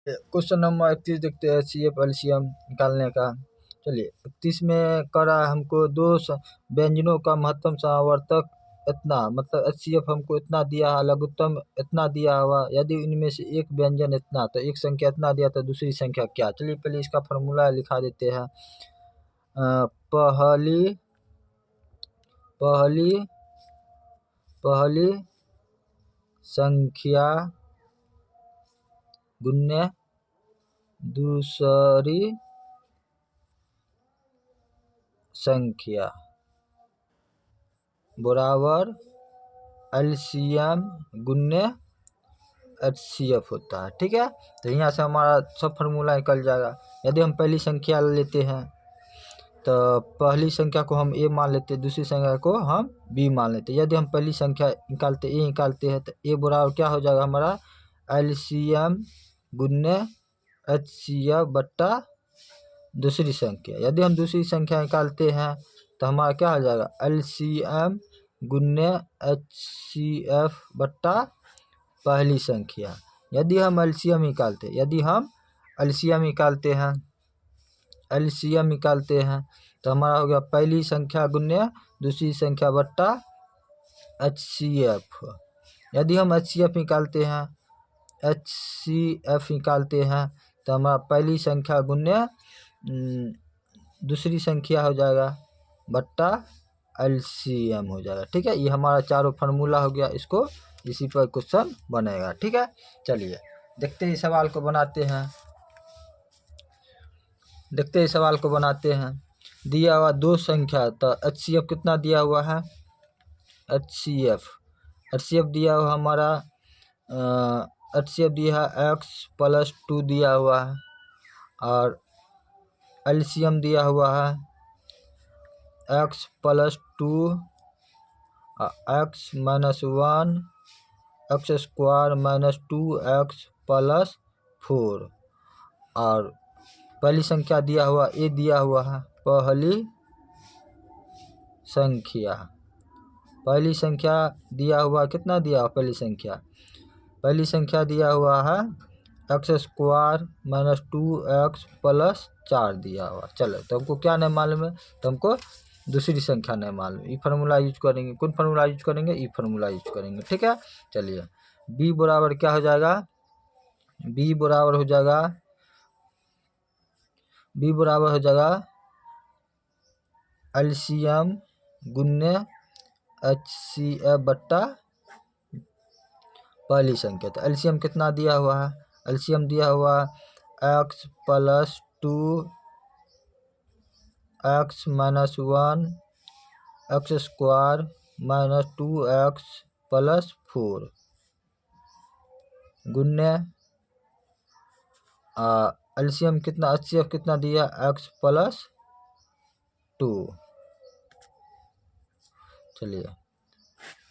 Question number 31 देखते हैं HCF LCM निकालने का। चलिए 31 में कर रहा है हमको दो व्यंजनों का महत्तम समावर्तक इतना, मतलब HCF हमको इतना दिया है, लघुत्तम इतना दिया हुआ, यदि इनमें से एक व्यंजन इतना, तो एक संख्या इतना दिया तो दूसरी संख्या क्या। चलिए पहले इसका फॉर्मूला लिखा देते हैं। पहली संख्या गुण्य दूसरी संख्या बराबर एलसीएम गुण्य HCF होता है। ठीक है, तो यहाँ से हमारा सब फार्मूला निकल जाएगा। यदि हम पहली संख्या लेते हैं तो पहली संख्या को हम A मान लेते हैं, दूसरी संख्या को हम B मान लेते हैं। यदि हम पहली संख्या निकालते A निकालते हैं तो A बराबर क्या हो जाएगा हमारा LCM गुण्य HCF बट्टा दूसरी संख्या। यदि हम दूसरी संख्या निकालते हैं तो हमारा क्या हो जाएगा LCM गुण्य HCF बट्टा पहली संख्या। यदि हम LCM निकालते हैं तो हमारा हो गया पहली संख्या गुण्य दूसरी संख्या बट्टा HCF। यदि हम HCF निकालते हैं तो हमारा पहली संख्या गुण्य दूसरी संख्या हो जाएगा बट्टा LCM हो जाएगा। ठीक है, ये हमारा चारों फार्मूला हो गया। इसको इसी पर क्वेश्चन बनेगा। ठीक है, चलिए देखते हैं सवाल को बनाते हैं। दिया हुआ दो संख्या, तो HCF कितना दिया हुआ है, HCF दिया हुआ हमारा HCF दिया है x+2 दिया हुआ है, और LCM दिया हुआ है x+2 x - 1 x² - 2x+4, और पहली संख्या दिया हुआ A दिया हुआ है। पहली संख्या दिया हुआ कितना दिया हुआ, पहली संख्या दिया हुआ है x² - 2x+4 दिया हुआ। चलो, तो हमको क्या नहीं मालूम है, तो हमको दूसरी संख्या नहीं मालूम। ई फार्मूला यूज करेंगे। कौन फार्मूला यूज करेंगे, ई फार्मूला यूज करेंगे। ठीक है, चलिए B बराबर क्या हो जाएगा, B बराबर हो जाएगा LCM गुण्य HCF बट्टा पहली संख्या। तो LCM कितना दिया हुआ है, LCM दिया हुआ x+2 x - 1 x² - 2x+4 गुण्य LCM कितना, HCF कितना दिया x+2। चलिए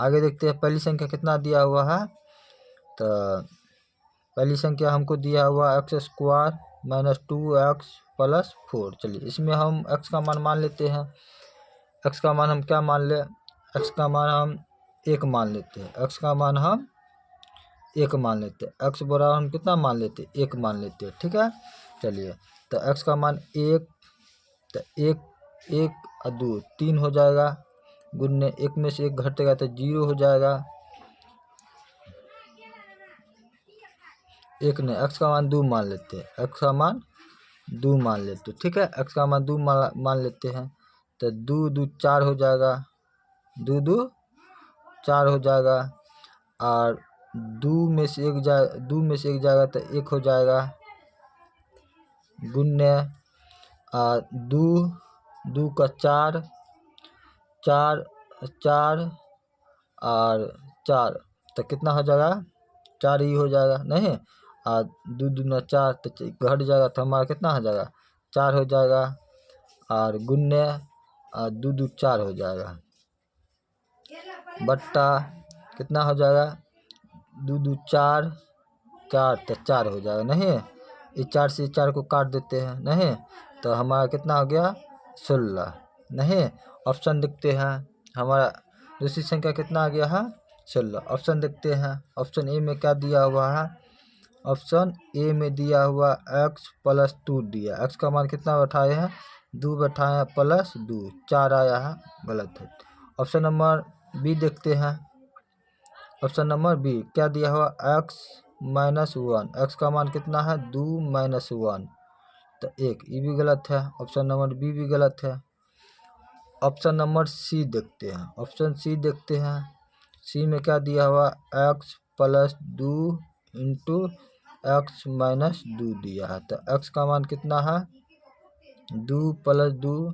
आगे देखते हैं पहली संख्या कितना दिया हुआ है। तो पहली संख्या हमको दिया हुआ x² - 2x+4। चलिए इसमें हम x का मान लेते हैं। x का मान हम क्या मान ले, x का मान हम 1 मान लेते हैं। x बराबर हम कितना मान लेते हैं, 1 मान लेते हैं। ठीक है, चलिए तो x का मान 1, तो 1 और 2 3 हो जाएगा, गुण्य 1 में से 1 घटेगा तो 0 हो जाएगा। 1 नहीं, x का मान 2 मान लेते हैं, x का मान 2 मान लेते हैं। ठीक है, x का मान 2 मान लेते हैं, तो 2 2 4 हो जाएगा, 2 2 4 हो जाएगा, और 2 में से 1 जाएगा तो 1 हो जाएगा, गुण्य 2 2 का 4 4 4 और 4, तो कितना हो जाएगा 4 ही हो जाएगा नहीं, और 2 दूना 4 तो घट जाएगा, तो हमारा कितना हो जाएगा 4 हो जाएगा, और गुण्य 2 2 4 हो जाएगा, बट्टा कितना हो जाएगा 2 2 4 4 तो 4 हो जाएगा नहीं, इस 4 से 4 को काट देते हैं नहीं, तो हमारा कितना हो गया 16 नहीं। ऑप्शन देखते हैं, हमारा दूसरी संख्या कितना आ गया है 16। ऑप्शन देखते हैं, ऑप्शन ए में क्या दिया हुआ है ऑप्शन ए में दिया हुआ x प्लस 2 दिया, x का मान कितना बैठाए हैं 2 बैठाए हैं प्लस 2 4 आया है, गलत है। ऑप्शन नंबर बी देखते हैं। ऑप्शन नंबर बी क्या दिया हुआ x माइनस 1, एक्स का मान कितना है 2 माइनस 1 तो 1, ये भी गलत है। ऑप्शन नंबर बी भी गलत है। ऑप्शन नंबर सी देखते हैं। ऑप्शन सी देखते हैं। सी में क्या दिया हुआ x plus 2 into x minus 2 दिया है, तो x का मान कितना है 2 प्लस 2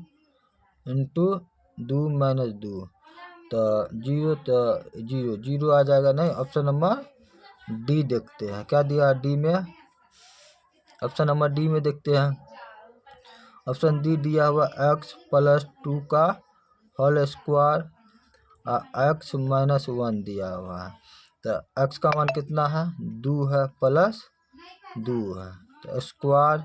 इंटू 2 माइनस 2 तो 0, तो 0 0 आ जाएगा नहीं। ऑप्शन नंबर डी देखते हैं, क्या दिया डी में। ऑप्शन नंबर डी में देखते हैं। ऑप्शन डी दिया हुआ x प्लस 2 का होल स्क्वायर x माइनस 1 दिया हुआ है, तो x का मान कितना है 2 है प्लस 2 है, तो स्क्वायर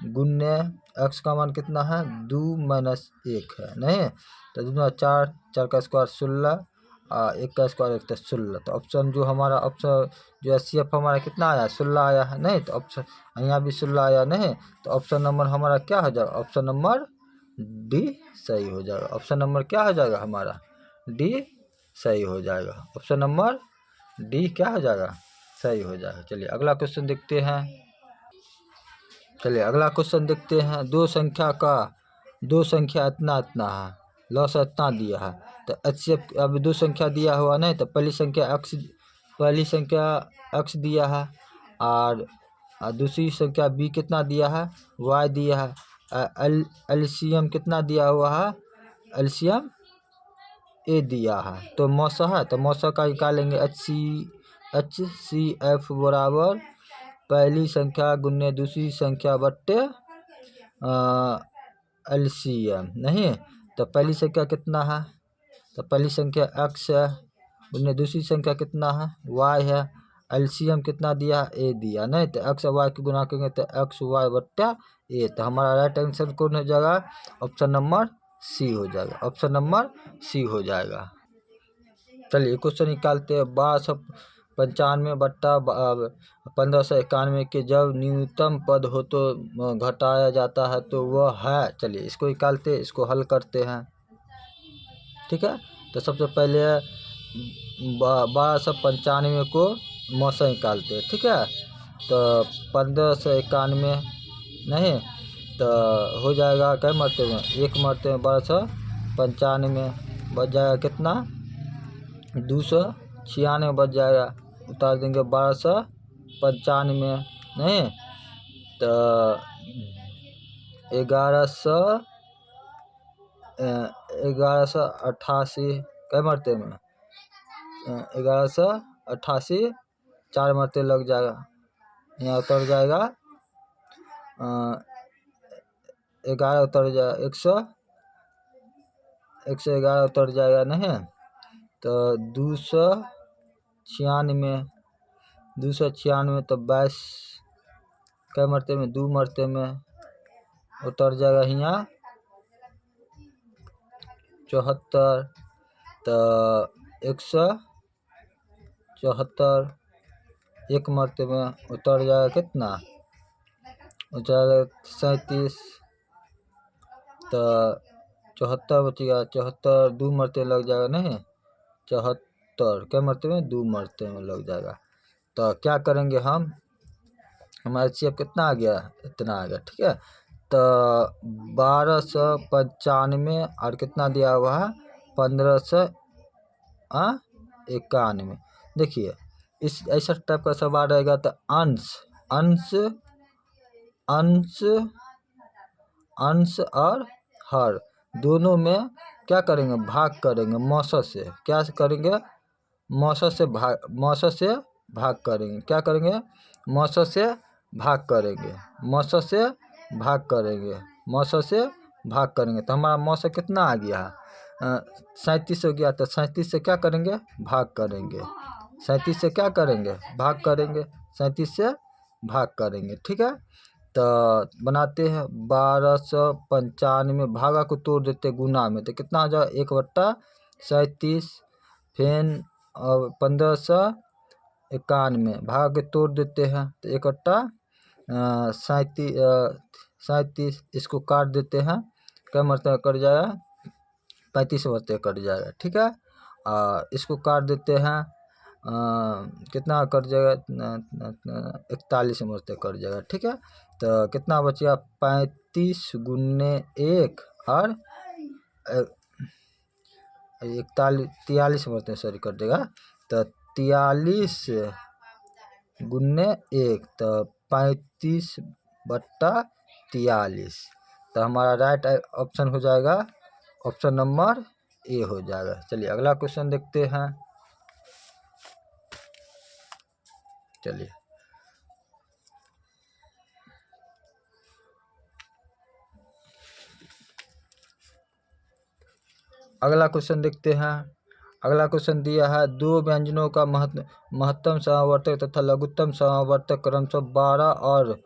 गुन्ने x का मान कितना है 2 माइनस 1 है नहीं, तो दूना 4, 4 का स्क्वायर 16 1 का स्क्वायर 1 तो 16, तो ऑप्शन जो हमारा ऑप्शन जो CF हमारा कितना आया 16 आया है नहीं, तो ऑप्शन यहाँ भी 16 आया नहीं, तो ऑप्शन नंबर हमारा क्या हो जाएगा ऑप्शन नंबर डी सही हो जाएगा। ऑप्शन नंबर क्या हो जाएगा हमारा डी सही हो जाएगा। ऑप्शन नंबर डी क्या हो जाएगा सही हो जाएगा। चलिए अगला क्वेश्चन देखते हैं। चलिए अगला क्वेश्चन देखते हैं। दो संख्या इतना इतना है, लॉस इतना दिया है, तो HCF अब दो संख्या दिया हुआ नहीं, तो पहली संख्या x दिया है और दूसरी संख्या b कितना दिया है y दिया है। एलसीएम कितना दिया हुआ है एलसीएम ए दिया है, तो मौसा है, तो मौसा का निकालेंगे HCF बराबर पहली संख्या गुन्ने दूसरी संख्या बट्टे एलसीएम नहीं, तो पहली संख्या कितना है, तो पहली संख्या x है गुन्ने दूसरी संख्या कितना है y है, एलसीएम कितना दिया ए दिया नहीं, तो x और y को गुना करेंगे तो x y बट्टा ए, तो हमारा राइट आंसर कौन हो जाएगा ऑप्शन नंबर सी हो जाएगा। ऑप्शन नंबर सी हो जाएगा। चलिए क्वेश्चन निकालते हैं। 1295 बट्टा 1591 के जब न्यूनतम पद हो तो घटाया जाता है तो वह है। चलिए इसको निकालते, इसको हल करते हैं। ठीक है, तो सबसे पहले 1295 को मौसा निकालते हैं। ठीक है, तो 1591 नहीं, तो हो जाएगा क्या मरते में एक मरते में 1295 बच जाएगा कितना 296 बच जाएगा, उतार देंगे 1295 नहीं, तो 1188 क्या मरते में 1188 4 मरते लग जाएगा, यहाँ उतर जाएगा 11 उतर जाएगा 111 उतर जाएगा नहीं, तो 296 तो 22 क्या मरते में 2 मरते में उतर जाएगा यहाँ 74, तो 174 एक मरते में उतर जाएगा कितना उतर 37, तो 74 बचेगा 74 2 मरते लग जाएगा नहीं 74 क्या मरते में 2 मरते में लग जाएगा, तो क्या करेंगे हम हमारा CF कितना आ गया इतना आ गया। ठीक है, तो 1295 और कितना दिया हुआ है 1591। देखिए इस ऐसा टाइप का सवाल रहेगा तो अंश अंश अंश अंश और हर दोनों में क्या करेंगे भाग करेंगे मौसा से, क्या करेंगे मौसा से भाग करेंगे, क्या करेंगे मौसा से भाग करेंगे, मौसा से भाग करेंगे, मौसा से भाग करेंगे, तो हमारा मौसा कितना आ गया 37 हो गया, तो 37 से क्या करेंगे भाग करेंगे, 37 से क्या करेंगे भाग करेंगे, 37 से भाग करेंगे। ठीक है, तो बनाते हैं 1295 भागा को तोड़ देते गुना में, तो कितना आ जाएगा 1/37 फिर 1500 91 भाग के तोड़ देते हैं तो 37, इसको काट देते हैं, क्या मरतबा कट जाएगा, 35 मरतबा कट जाएगा। ठीक है, इसको काट देते हैं, कितना कट जाएगा, 41 मरतबा कट जाएगा। ठीक है, तो कितना बचेगा, 35 गुने 1 और 43 मरतबा सॉरी कट देगा, तो 43 गुने 1 तो 35/43, तो हमारा राइट ऑप्शन हो जाएगा ऑप्शन नंबर ए हो जाएगा। चलिए अगला क्वेश्चन देखते हैं। चलिए अगला क्वेश्चन देखते हैं। अगला क्वेश्चन दिया है, दो व्यंजनों का महत्तम समावर्तक तथा लघुत्तम समावर्तक क्रमशः 12 और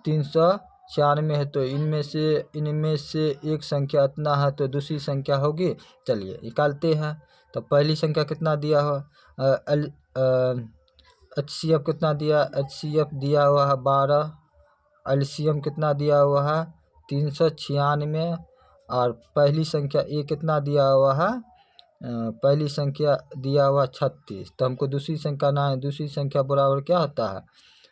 396 है, तो इनमें से एक संख्या इतना है तो दूसरी संख्या होगी। चलिए निकालते हैं। तो पहली संख्या कितना दिया हो, HCF कितना दिया, HCF दिया हुआ है 12, LCM कितना दिया हुआ है 396, और पहली संख्या ए कितना दिया हुआ है, पहली संख्या दिया हुआ 36। तो हमको दूसरी संख्या ना है, दूसरी संख्या बराबर क्या होता है,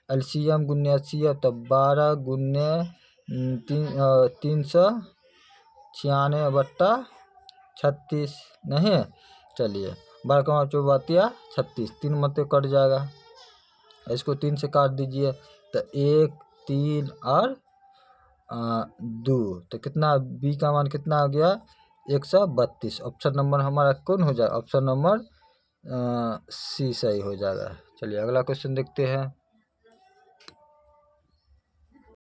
LCM गुने HCF, तो 12 गुने 396/36 नहीं। चलिए 12 चौबतिया 36, 3 मत कट जाएगा, इसको 3 से काट दीजिए, तो 1 3 और 2, तो कितना बी का मान कितना हो गया, 132। ऑप्शन नंबर हमारा कौन हो जाएगा, ऑप्शन नंबर सी सही हो जाएगा। चलिए अगला क्वेश्चन देखते हैं।